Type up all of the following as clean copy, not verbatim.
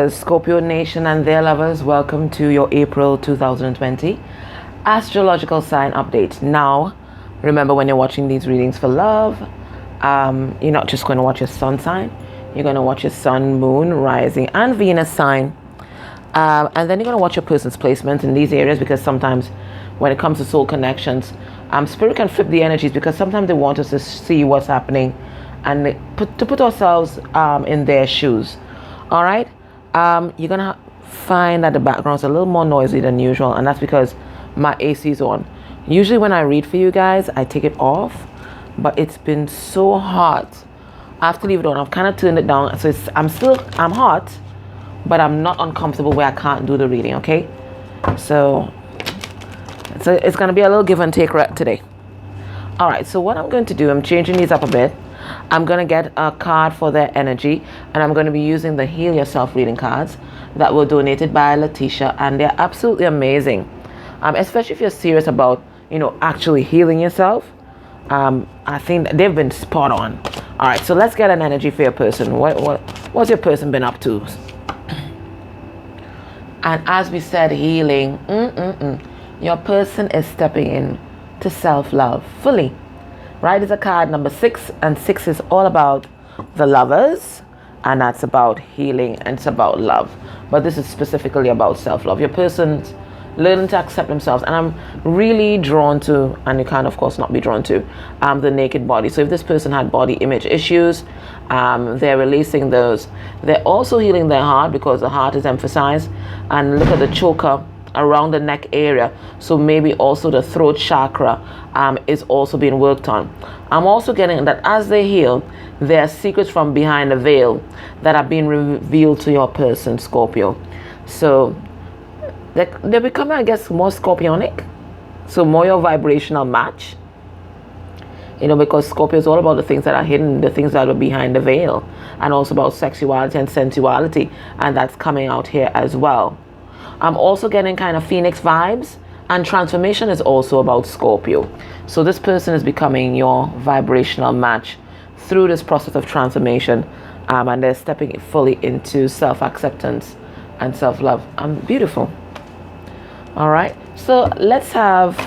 Scorpio Nation and their lovers, welcome to your April 2020 astrological sign update. Now, remember, when you're watching these readings for love, you're not just going to watch your sun sign. You're going to watch your sun, moon, rising, and Venus sign. And then you're going to watch your person's placement in these areas, because sometimes when it comes to soul connections, spirit can flip the energies, because sometimes they want us to see what's happening and to put ourselves in their shoes. All right? You're gonna find that the background's a little more noisy than usual, and that's because my AC is on. Usually when I read for you guys, I take it off, but it's been so hot. I have to leave it on. I've kind of turned it down, so I'm hot, but I'm not uncomfortable where I can't do the reading. Okay, so it's gonna be a little give and take today. All right, so what I'm going to do, I'm changing these up a bit. I'm going to get a card for their energy, and I'm going to be using the Heal Yourself reading cards that were donated by Letitia, and they're absolutely amazing, especially if you're serious about, actually healing yourself. I think they've been spot on. All right, so let's get an energy for your person. What's your person been up to? And as we said, healing, your person is stepping in to self-love fully. Right, is a card number 6, and 6 is all about the lovers, and that's about healing and it's about love. But this is specifically about self-love. Your person's learning to accept themselves, and I'm really drawn to, and you can of course not be drawn to, the naked body. So if this person had body image issues, they're releasing those. They're also healing their heart, because the heart is emphasized. And look at the chakra around the neck area, so maybe also the throat chakra is also being worked on. I'm also getting that as they heal, there are secrets from behind the veil that are being revealed to your person, Scorpio. So they're becoming, I guess, more scorpionic, so more your vibrational match, because Scorpio is all about the things that are hidden, the things that are behind the veil, and also about sexuality and sensuality, and that's coming out here as well. I'm also getting kind of Phoenix vibes, and transformation is also about Scorpio. So this person is becoming your vibrational match through this process of transformation, and they're stepping fully into self-acceptance and self-love. Beautiful. All right, so let's have,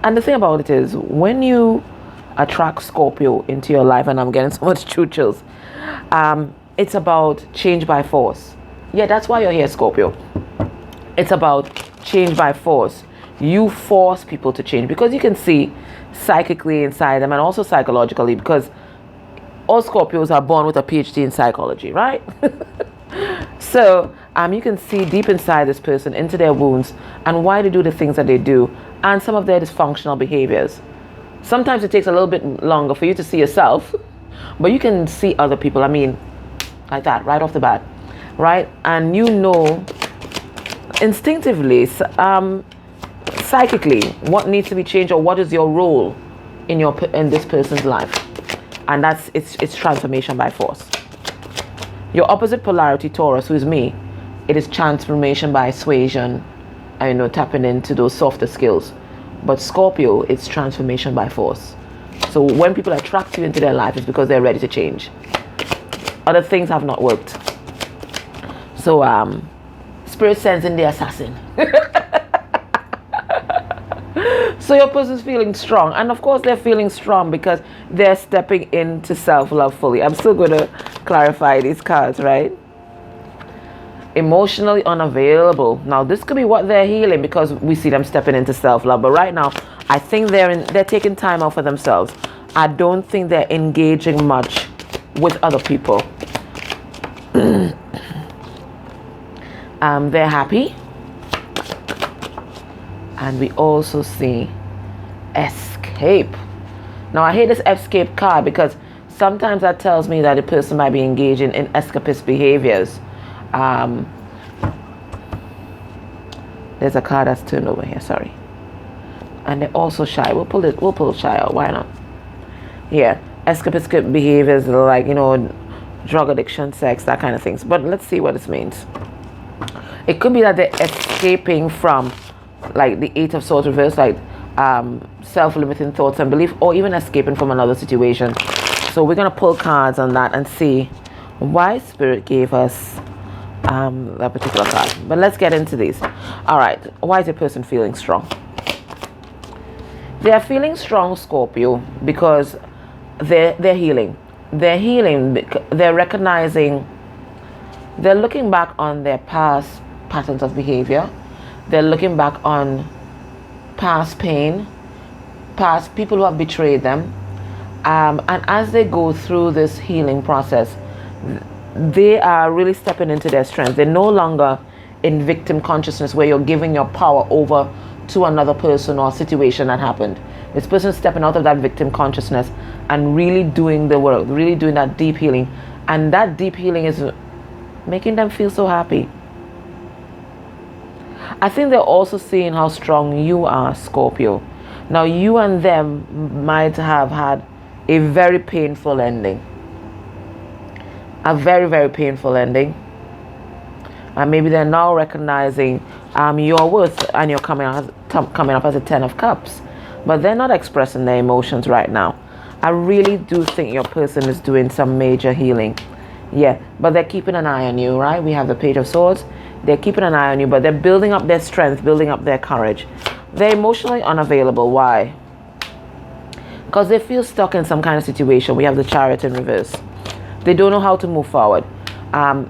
and the thing about it is, when you attract Scorpio into your life, and I'm getting so much chills, it's about change by force. Yeah, that's why you're here, Scorpio. It's about change by force. You force people to change, because you can see psychically inside them, and also psychologically, because all Scorpios are born with a PhD in psychology, right? So you can see deep inside this person, into their wounds, and why they do the things that they do, and some of their dysfunctional behaviors. Sometimes it takes a little bit longer for you to see yourself, but you can see other people, like that, right off the bat. Right, and instinctively, psychically, what needs to be changed, or what is your role in this person's life, and that's it's transformation by force. Your opposite polarity, Taurus, who is me, it is transformation by suasion, and tapping into those softer skills. But Scorpio, it's transformation by force. So when people attract you into their life, it's because they're ready to change. Other things have not worked. So, spirit sends in the assassin. So your person's feeling strong. And of course, they're feeling strong because they're stepping into self-love fully. I'm still going to clarify these cards, right? Emotionally unavailable. Now, this could be what they're healing, because we see them stepping into self-love. But right now, I think they're taking time out for themselves. I don't think they're engaging much with other people. They're happy, and we also see escape. Now, I hate this escape card, because sometimes that tells me that a person might be engaging in escapist behaviors. There's a card that's turned over here, sorry, and they're also shy. We'll pull shy out, why not? Yeah, escapist behaviors, like drug addiction, sex, that kind of things. But let's see what this means. It could be that they're escaping from, like, the Eight of Swords reverse, like self-limiting thoughts and belief, or even escaping from another situation. So we're going to pull cards on that and see why Spirit gave us that particular card. But let's get into these. All right, why is your person feeling strong? They are feeling strong, Scorpio, because they're healing. They're healing. They're recognizing. They're looking back on their past patterns of behavior. They're looking back on past pain, past people who have betrayed them. And as they go through this healing process, they are really stepping into their strength. They're no longer in victim consciousness where you're giving your power over to another person or situation that happened. This person is stepping out of that victim consciousness and really doing the work, really doing that deep healing. And that deep healing is making them feel so happy. I think they're also seeing how strong you are, Scorpio. Now, you and them might have had a very painful ending. A very, very painful ending. And maybe they're now recognizing your worth, and you're coming up as a 10 of Cups. But they're not expressing their emotions right now. I really do think your person is doing some major healing. Yeah, but they're keeping an eye on you, right? We have the Page of Swords. They're keeping an eye on you, but they're building up their strength, building up their courage. They're emotionally unavailable. Why? Because they feel stuck in some kind of situation. We have the Chariot in reverse. They don't know how to move forward.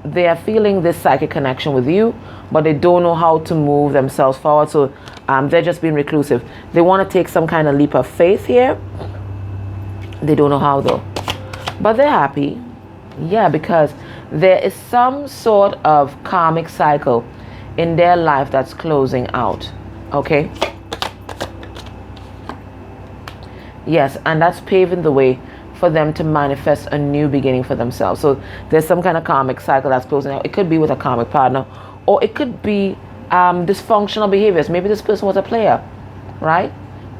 They are feeling this psychic connection with you, but they don't know how to move themselves forward. So they're just being reclusive. They want to take some kind of leap of faith here. They don't know how though. But they're happy. Yeah, because there is some sort of karmic cycle in their life that's closing out. Okay? Yes, and that's paving the way for them to manifest a new beginning for themselves. So there's some kind of karmic cycle that's closing out. It could be with a karmic partner, or it could be dysfunctional behaviors. Maybe this person was a player, right?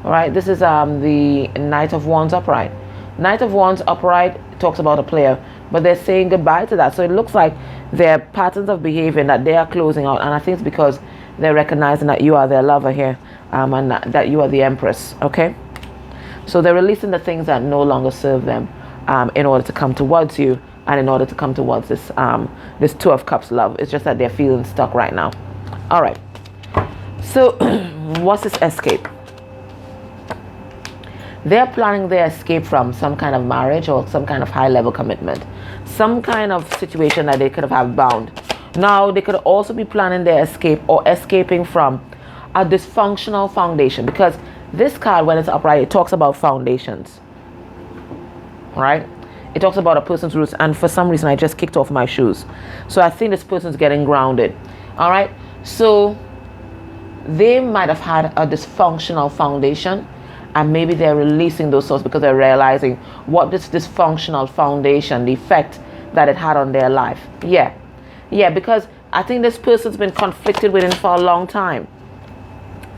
All right, this is the Knight of Wands upright. Knight of Wands upright talks about a player, but they're saying goodbye to that. So it looks like their patterns of behavior that they are closing out, and I think it's because they're recognizing that you are their lover here, and that you are the Empress. Okay, so they're releasing the things that no longer serve them, in order to come towards you, and in order to come towards this this Two of Cups love. It's just that they're feeling stuck right now. All right, so what's this escape? They're planning their escape from some kind of marriage or some kind of high-level commitment, some kind of situation that they could have bound. Now, they could also be planning their escape or escaping from a dysfunctional foundation, because this card, when it's upright, it talks about foundations, right? It talks about a person's roots, and for some reason, I just kicked off my shoes. So I think this person's getting grounded, all right? So they might have had a dysfunctional foundation, and maybe they're releasing those thoughts because they're realizing what this dysfunctional foundation, the effect that it had on their life. Yeah, because I think this person's been conflicted with it for a long time.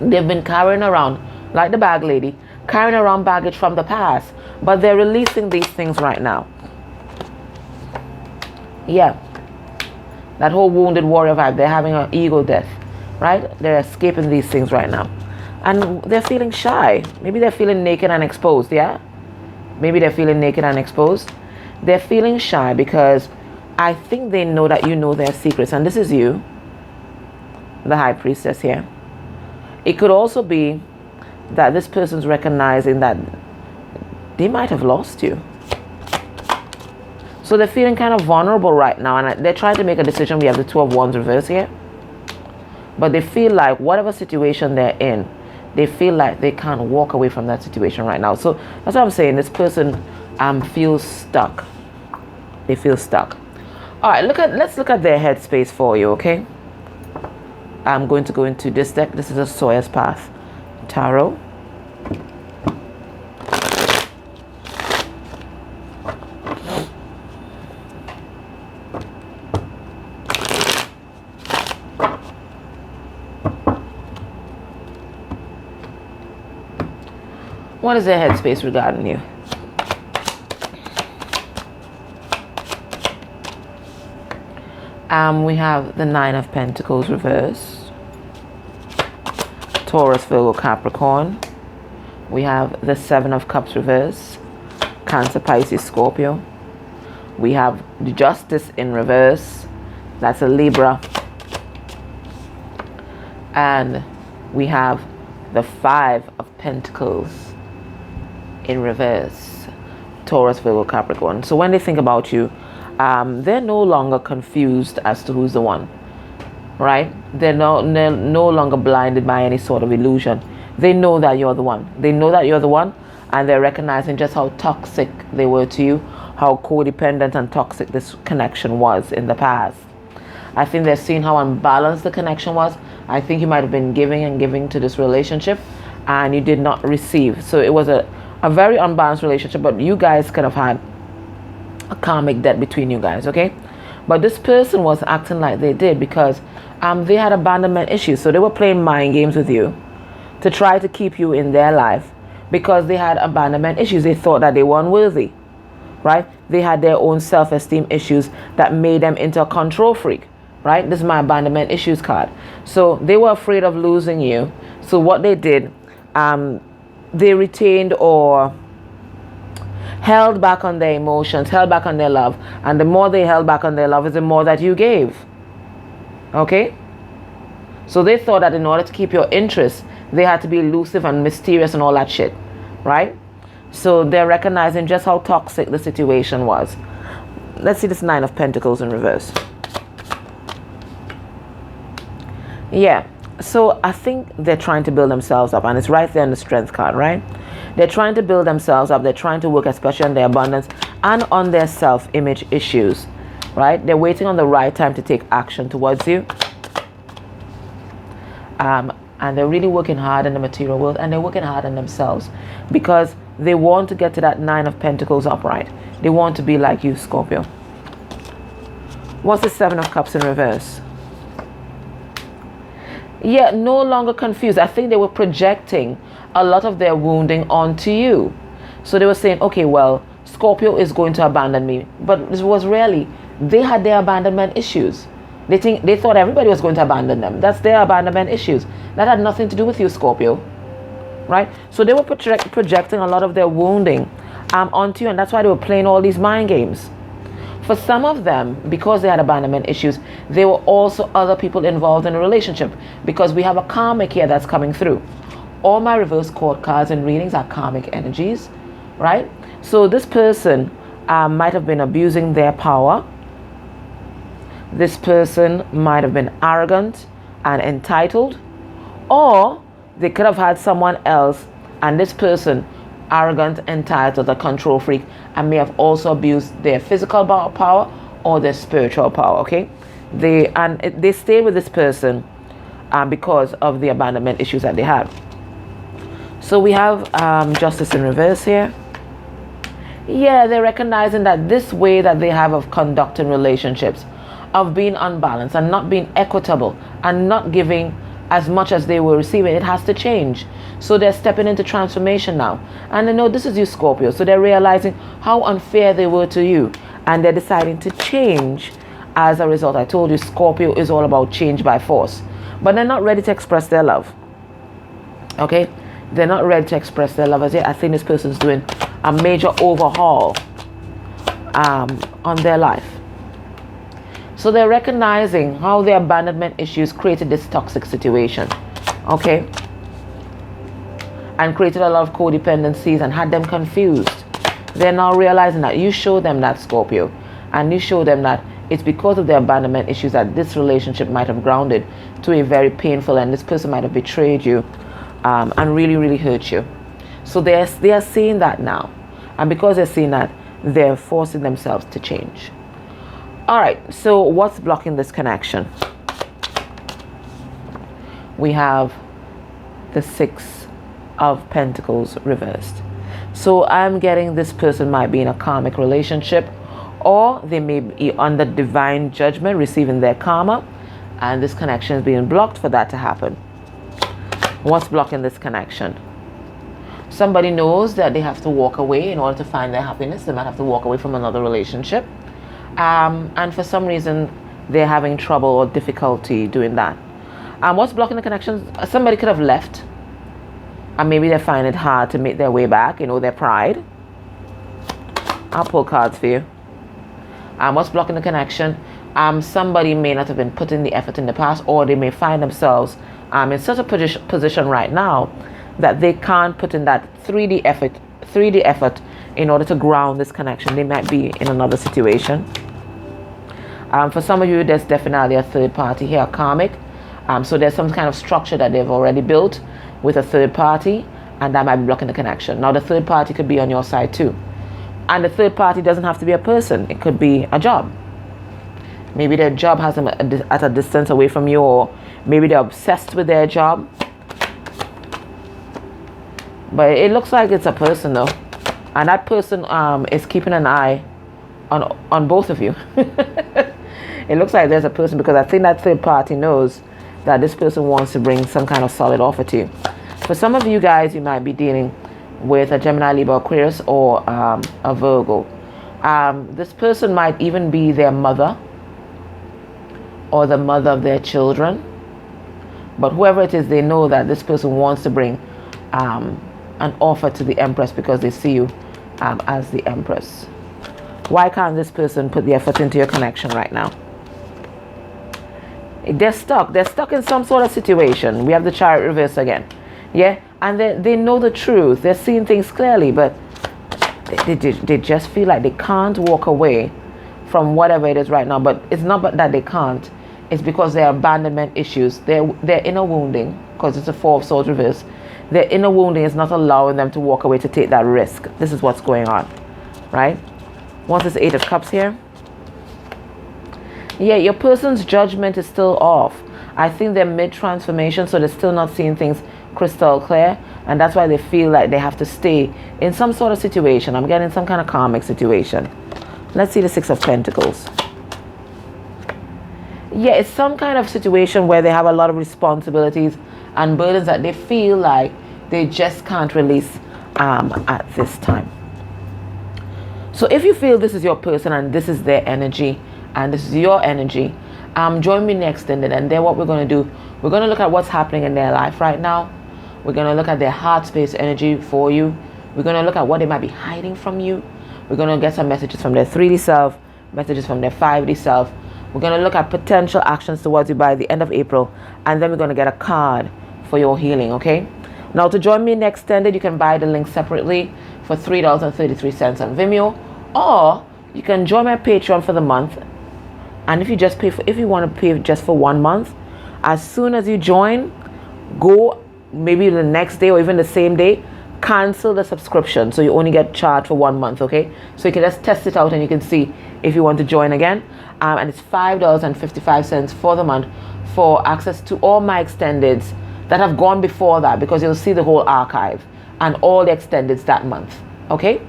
They've been carrying around, like the bag lady, carrying around baggage from the past, but they're releasing these things right now. Yeah, that whole wounded warrior vibe, they're having an ego death, right? They're escaping these things right now. And they're feeling shy. Maybe they're feeling naked and exposed, yeah? Maybe they're feeling naked and exposed. They're feeling shy because I think they know that you know their secrets. And this is you, the High Priestess here. It could also be that this person's recognizing that they might have lost you. So they're feeling kind of vulnerable right now. And they're trying to make a decision. We have the Two of Wands reverse here. But they feel like whatever situation they're in, they feel like they can't walk away from that situation right now. So that's what I'm saying. This person feels stuck. They feel stuck. All right, let's look at their headspace for you, okay? I'm going to go into this deck. This is a Sawyer's Path Tarot. What is their headspace regarding you? We have the Nine of Pentacles reverse, Taurus, Virgo, Capricorn. We have the Seven of Cups reverse, Cancer, Pisces, Scorpio. We have the Justice in reverse, That's a Libra. And we have the 5 of Pentacles in reverse. Taurus, Virgo, Capricorn. So when they think about you, they're no longer confused as to who's the one, right? They're no longer blinded by any sort of illusion. They know that you're the one. They know that you're the one, and they're recognizing just how toxic they were to you, how codependent and toxic this connection was in the past. I think they're seeing how unbalanced the connection was. I think you might have been giving and giving to this relationship, and you did not receive. So it was a very unbalanced relationship, but you guys could have had a karmic debt between you guys, okay? But this person was acting like they did because they had abandonment issues. So they were playing mind games with you to try to keep you in their life because they had abandonment issues. They thought that they were unworthy, right? They had their own self-esteem issues that made them into a control freak, right? This is my abandonment issues card. So they were afraid of losing you. So what they did, they retained or held back on their emotions, held back on their love. And the more they held back on their love is the more that you gave. Okay? So they thought that in order to keep your interest, they had to be elusive and mysterious and all that shit. Right? So they're recognizing just how toxic the situation was. Let's see this 9 of Pentacles in reverse. Yeah. So I think they're trying to build themselves up, and it's right there in the Strength card, right? They're trying to build themselves up. They're trying to work especially on their abundance and on their self-image issues, right? They're waiting on the right time to take action towards you. And they're really working hard in the material world, and they're working hard on themselves because they want to get to that 9 of Pentacles upright. They want to be like you, Scorpio. What's the 7 of Cups in reverse? Yeah, no longer confused. I think they were projecting a lot of their wounding onto you. So they were saying, okay, well, Scorpio is going to abandon me. But this was really, they had their abandonment issues. They thought everybody was going to abandon them. That's their abandonment issues. That had nothing to do with you, Scorpio. Right? So they were projecting a lot of their wounding onto you, and that's why they were playing all these mind games. For some of them, because they had abandonment issues, there were also other people involved in a relationship, because we have a karmic here that's coming through. All my reverse court cards and readings are karmic energies, right? So this person might have been abusing their power. This person might have been arrogant and entitled, or they could have had someone else, and this person, arrogant, entitled, a control freak, and may have also abused their physical power or their spiritual power. Okay, they stayed with this person because of the abandonment issues that they had. So we have Justice in reverse here. Yeah, they're recognizing that this way that they have of conducting relationships, of being unbalanced and not being equitable and not giving as much as they were receiving, it has to change. So they're stepping into transformation now. And they know this is you, Scorpio. So they're realizing how unfair they were to you. And they're deciding to change as a result. I told you, Scorpio is all about change by force. But they're not ready to express their love. Okay? They're not ready to express their love as yet. I think this person's doing a major overhaul on their life. So they're recognizing how their abandonment issues created this toxic situation. Okay? And created a lot of codependencies and had them confused. They're now realizing that you show them that, Scorpio. And you show them that it's because of their abandonment issues that this relationship might have grounded to a very painful, and this person might have betrayed you and really, really hurt you. So they are seeing that now. And because they're seeing that, they're forcing themselves to change. All right, so what's blocking this connection? We have the 6 of Pentacles reversed. So I'm getting this person might be in a karmic relationship, or they may be under divine judgment, receiving their karma, and this connection is being blocked for that to happen. What's blocking this connection? Somebody knows that they have to walk away in order to find their happiness. They might have to walk away from another relationship. And for some reason, they're having trouble or difficulty doing that. What's blocking the connection? Somebody could have left. And maybe they find it hard to make their way back, their pride. I'll pull cards for you. What's blocking the connection? Somebody may not have been putting the effort in the past, or they may find themselves in such a position right now that they can't put in that 3D effort in order to ground this connection. They might be in another situation. For some of you, there's definitely a third party here, karmic. So there's some kind of structure that they've already built with a third party, and that might be blocking the connection. Now, the third party could be on your side too. And the third party doesn't have to be a person. It could be a job. Maybe their job has them at a distance away from you, or maybe they're obsessed with their job. But it looks like it's a person though. And that person is keeping an eye on both of you. It looks like there's a person, because I think that third party knows that this person wants to bring some kind of solid offer to you. For some of you guys, you might be dealing with a Gemini, Libra, Aquarius, or a Virgo. This person might even be their mother or the mother of their children. But whoever it is, they know that this person wants to bring an offer to the Empress, because they see you as the Empress. Why can't this person put the effort into your connection right now? They're stuck. They're stuck in some sort of situation. We have the Chariot reverse again. Yeah? And they know the truth. They're seeing things clearly, but they just feel like they can't walk away from whatever it is right now. But it's not that they can't. It's because their abandonment issues, their inner wounding, because it's a Four of Swords reverse. Their inner wounding is not allowing them to walk away to take that risk. This is what's going on, right? Once it's Eight of Cups here. Yeah, your person's judgment is still off. I think they're mid-transformation, so they're still not seeing things crystal clear. And that's why they feel like they have to stay in some sort of situation. I'm getting some kind of karmic situation. Let's see the Six of Pentacles. Yeah, it's some kind of situation where they have a lot of responsibilities and burdens that they feel like they just can't release at this time. So if you feel this is your person and this is their energy and this is your energy, join me next and then what we're going to do, we're going to look at what's happening in their life right now. We're going to look at their heart space energy for you. We're going to look at what they might be hiding from you. We're going to get some messages from their 3D self, messages from their 5D self. We're going to look at potential actions towards you by the end of April, and then we're going to get a card for your healing, okay? Now, to join me in Extended, you can buy the link separately for $3.33 on Vimeo, or you can join my Patreon for the month. And if you want to pay just for 1 month, as soon as you join, go maybe the next day or even the same day, cancel the subscription, so you only get charged for 1 month, okay? So you can just test it out and you can see if you want to join again. And it's $5.55 for the month for access to all my extendeds that have gone before that, because you'll see the whole archive and all the extendeds that month, okay?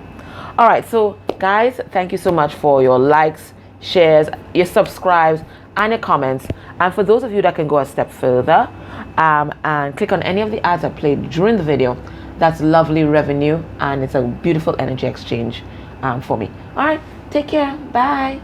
All right, so guys, thank you so much for your likes, shares, your subscribes, and your comments. And for those of you that can go a step further and click on any of the ads I played during the video, that's lovely revenue, and it's a beautiful energy exchange for me. All right, take care. Bye.